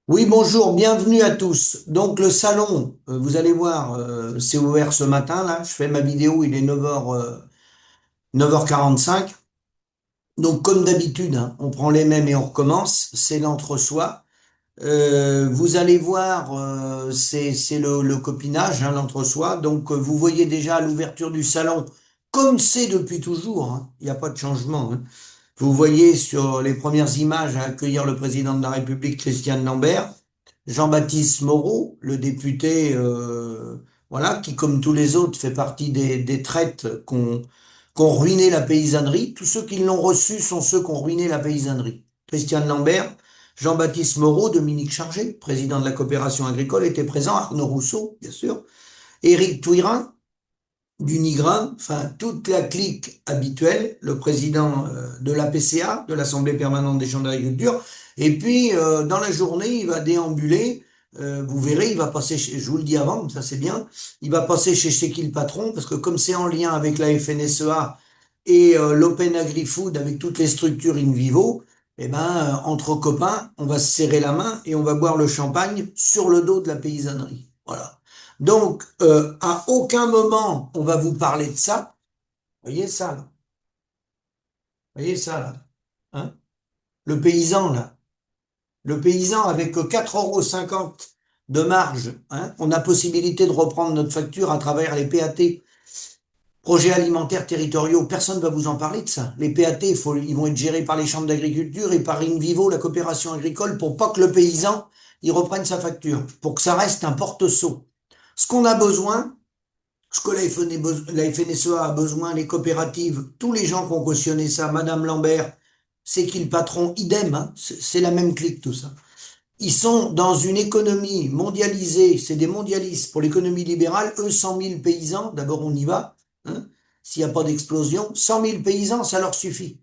Oui, bonjour, bienvenue à tous. Donc le salon, vous allez voir, c'est ouvert ce matin là. Je fais ma vidéo, il est 9h45. Donc comme d'habitude, hein, on prend les mêmes et on recommence. C'est l'entre-soi. Vous allez voir, c'est le copinage, hein, l'entre-soi. Donc vous voyez déjà à l'ouverture du salon, comme c'est depuis toujours, hein, il n'y a pas de changement, hein. Vous voyez sur les premières images à accueillir le président de la République, Christian Lambert. Jean-Baptiste Moreau, le député, voilà, qui comme tous les autres fait partie des traites qu'on ruiné la paysannerie. Tous ceux qui l'ont reçu sont ceux qui ont ruiné la paysannerie. Christian Lambert, Jean-Baptiste Moreau, Dominique Chargé, président de la coopération agricole, était présent, Arnaud Rousseau, bien sûr, Éric Touirin, du Nigrin, enfin toute la clique habituelle, le président de l'APCA, de l'Assemblée permanente des chambres d'agriculture, et puis dans la journée, il va déambuler, vous verrez, il va passer, je vous le dis avant, ça c'est bien, il va passer chez qui le patron, parce que comme c'est en lien avec la FNSEA et l'Open Agri-Food, avec toutes les structures in vivo, eh ben, entre copains, on va se serrer la main et on va boire le champagne sur le dos de la paysannerie. Voilà. Donc, à aucun moment on va vous parler de ça. Voyez ça là. Voyez ça là. Hein? Le paysan là. Le paysan avec 4,50 € de marge, hein, on a possibilité de reprendre notre facture à travers les PAT, projets alimentaires territoriaux. Personne ne va vous en parler de ça. Les PAT, ils vont être gérés par les chambres d'agriculture et par Invivo, la coopération agricole, pour pas que le paysan il reprenne sa facture, pour que ça reste un porte-seau. Ce qu'on a besoin, ce que la FNSEA a besoin, les coopératives, tous les gens qui ont cautionné ça, Madame Lambert, c'est qui le patron, idem, hein, c'est la même clique tout ça. Ils sont dans une économie mondialisée, c'est des mondialistes. Pour l'économie libérale, eux, 100 000 paysans, d'abord on y va, hein, s'il n'y a pas d'explosion, 100 000 paysans, ça leur suffit.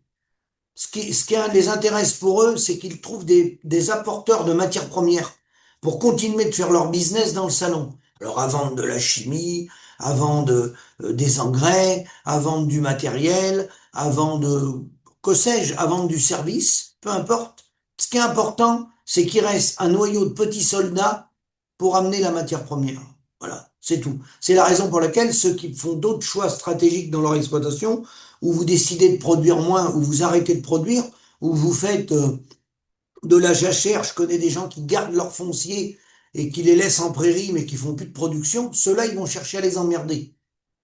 Ce qui les intéresse pour eux, c'est qu'ils trouvent des apporteurs de matières premières pour continuer de faire leur business dans le salon. Alors à vendre de la chimie, à vendre des engrais, à vendre du matériel, à vendre, que sais-je, à vendre du service, peu importe. Ce qui est important, c'est qu'il reste un noyau de petits soldats pour amener la matière première. Voilà, c'est tout. C'est la raison pour laquelle ceux qui font d'autres choix stratégiques dans leur exploitation, où vous décidez de produire moins, où vous arrêtez de produire, où vous faites de la jachère. Je connais des gens qui gardent leur foncier et qui les laissent en prairie, mais qui font plus de production. Ceux-là, ils vont chercher à les emmerder.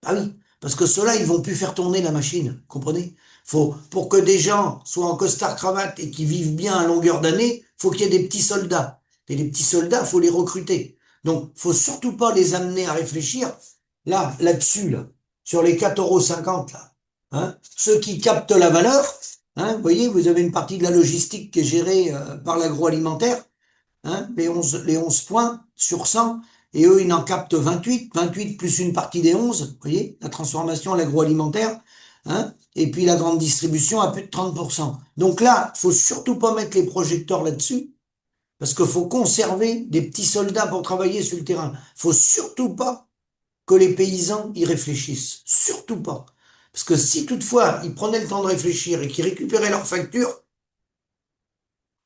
Ah oui, parce que ceux-là, ils vont plus faire tourner la machine, comprenez? Pour que des gens soient en costard-cravate et qui vivent bien à longueur d'année, faut qu'il y ait des petits soldats. Et les petits soldats, faut les recruter. Donc, faut surtout pas les amener à réfléchir là-dessus, là, sur les 4,50 € là. Hein? Ceux qui captent la valeur, hein, vous voyez, vous avez une partie de la logistique qui est gérée par l'agroalimentaire, hein, les 11 points sur 100, et eux, ils en captent 28, 28 plus une partie des 11, vous voyez, la transformation, l'agroalimentaire, hein, et puis la grande distribution à plus de 30%. Donc là, faut surtout pas mettre les projecteurs là-dessus, parce qu'il faut conserver des petits soldats pour travailler sur le terrain. Faut surtout pas que les paysans y réfléchissent. Surtout pas. Parce que si toutefois ils prenaient le temps de réfléchir et qu'ils récupéraient leurs factures,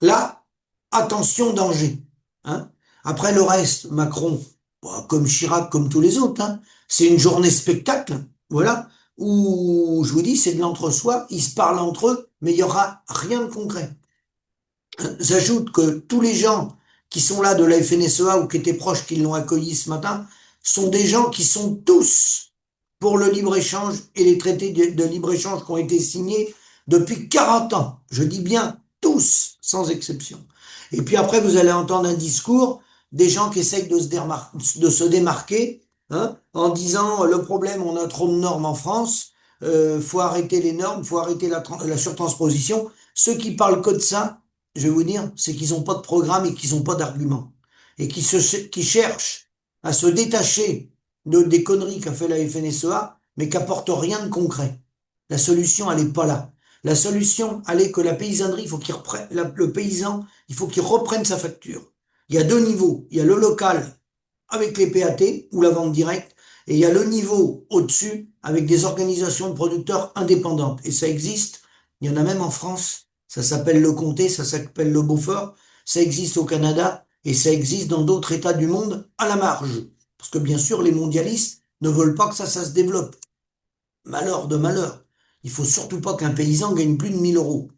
là, attention, danger. Hein. Après le reste, Macron, bah, comme Chirac, comme tous les autres, hein, c'est une journée spectacle, voilà, où je vous dis, c'est de l'entre-soi, ils se parlent entre eux, mais il y aura rien de concret. J'ajoute que tous les gens qui sont là de la FNSEA ou qui étaient proches, qui l'ont accueilli ce matin, sont des gens qui sont tous pour le libre-échange et les traités de libre-échange qui ont été signés depuis 40 ans. Je dis bien tous, sans exception. Et puis après, vous allez entendre un discours des gens qui essayent de se démarquer, hein, en disant le problème, on a trop de normes en France, faut arrêter les normes, faut arrêter la surtransposition. Ceux qui parlent que de ça, je vais vous dire, c'est qu'ils n'ont pas de programme et qu'ils n'ont pas d'argument. Et qui cherchent à se détacher des conneries qu'a fait la FNSEA, mais qui n'apportent rien de concret. La solution, elle n'est pas là. La solution, elle est que la paysannerie, il faut qu'il reprenne, le paysan, il faut qu'il reprenne sa facture. Il y a deux niveaux. Il y a le local avec les PAT ou la vente directe, et il y a le niveau au-dessus avec des organisations de producteurs indépendantes. Et ça existe. Il y en a même en France. Ça s'appelle le comté, ça s'appelle le Beaufort. Ça existe au Canada. Et ça existe dans d'autres États du monde à la marge. Parce que bien sûr, les mondialistes ne veulent pas que ça se développe. Malheur de malheur. Il faut surtout pas qu'un paysan gagne plus de 1 000 euros.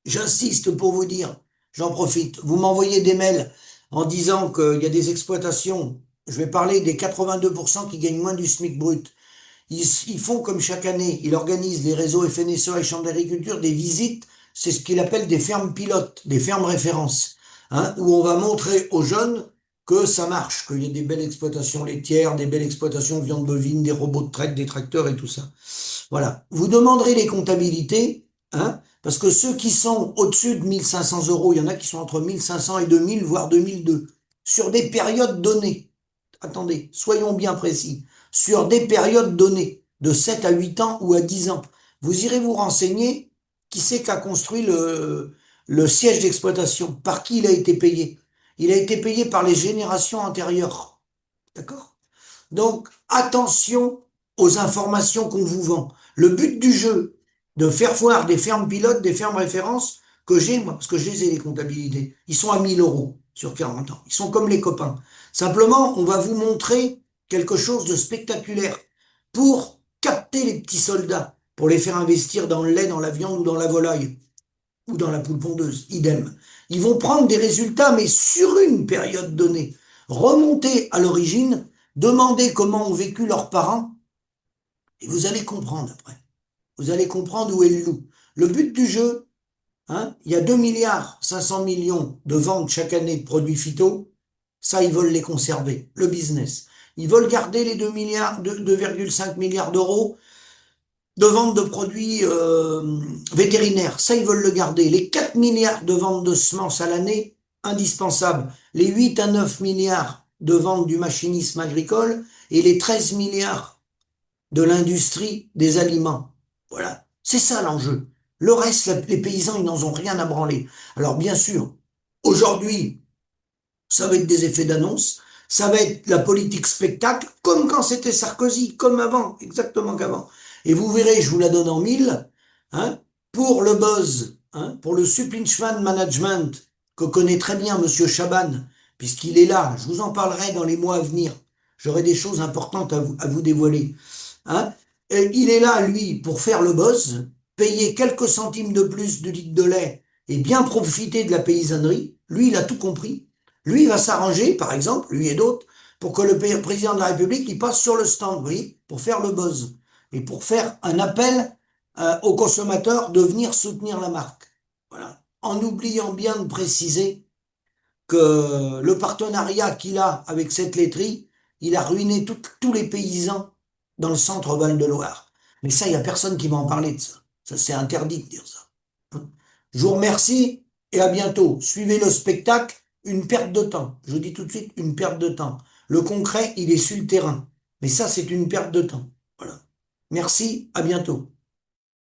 J'insiste pour vous dire, j'en profite, vous m'envoyez des mails en disant qu'il y a des exploitations, je vais parler des 82% qui gagnent moins du SMIC brut. Ils font comme chaque année, ils organisent les réseaux FNSEA et Chambre d'agriculture des visites, c'est ce qu'il appelle des fermes pilotes, des fermes références, hein, où on va montrer aux jeunes que ça marche, qu'il y a des belles exploitations laitières, des belles exploitations de viande bovine, des robots de traite, des tracteurs et tout ça. Voilà. Vous demanderez les comptabilités, hein, parce que ceux qui sont au-dessus de 1 500 euros, il y en a qui sont entre 1 500 et 2 000, voire 2 002, sur des périodes données. Attendez, soyons bien précis. Sur des périodes données, de 7 à 8 ans ou à 10 ans. Vous irez vous renseigner qui c'est qui a construit le siège d'exploitation, par qui il a été payé. Il a été payé par les générations antérieures. D'accord? Donc, attention aux informations qu'on vous vend. Le but du jeu, de faire voir des fermes pilotes, des fermes références que j'ai, moi, parce que je les ai, les comptabilités, ils sont à 1 000 euros sur 40 ans. Ils sont comme les copains. Simplement, on va vous montrer quelque chose de spectaculaire pour capter les petits soldats, pour les faire investir dans le lait, dans la viande ou dans la volaille ou dans la poule pondeuse, idem. Ils vont prendre des résultats, mais sur une période donnée. Remonter à l'origine, demander comment ont vécu leurs parents, et vous allez comprendre après. Vous allez comprendre où est le loup. Le but du jeu, hein, il y a 2 milliards 500 millions de ventes chaque année de produits phyto. Ça, ils veulent les conserver, le business. Ils veulent garder les 2 milliards, 2,5 milliards d'euros de vente de produits vétérinaires. Ça, ils veulent le garder. Les 4 milliards de ventes de semences à l'année, indispensables. Les 8 à 9 milliards de ventes du machinisme agricole et les 13 milliards de l'industrie des aliments. Voilà. C'est ça l'enjeu. Le reste, les paysans, ils n'en ont rien à branler. Alors, bien sûr, aujourd'hui, ça va être des effets d'annonce, ça va être la politique spectacle, comme quand c'était Sarkozy, comme avant, exactement qu'avant. Et vous verrez, je vous la donne en mille, hein, pour le buzz, hein, pour le supply management que connaît très bien Monsieur Chaban, puisqu'il est là, je vous en parlerai dans les mois à venir. J'aurai des choses importantes à vous dévoiler. Hein. Et il est là, lui, pour faire le buzz, payer quelques centimes de plus du litre de lait et bien profiter de la paysannerie. Lui, il a tout compris. Lui, il va s'arranger, par exemple, lui et d'autres, pour que le président de la République il passe sur le stand, vous voyez, pour faire le buzz et pour faire un appel aux consommateurs de venir soutenir la marque. Voilà. En oubliant bien de préciser que le partenariat qu'il a avec cette laiterie, il a ruiné tous les paysans dans le centre Val-de-Loire. Mais ça, il n'y a personne qui va en parler de ça. Ça, c'est interdit de dire ça. Je vous remercie et à bientôt. Suivez le spectacle, une perte de temps. Je vous dis tout de suite, une perte de temps. Le concret, il est sur le terrain. Mais ça, c'est une perte de temps. Voilà. Merci, à bientôt.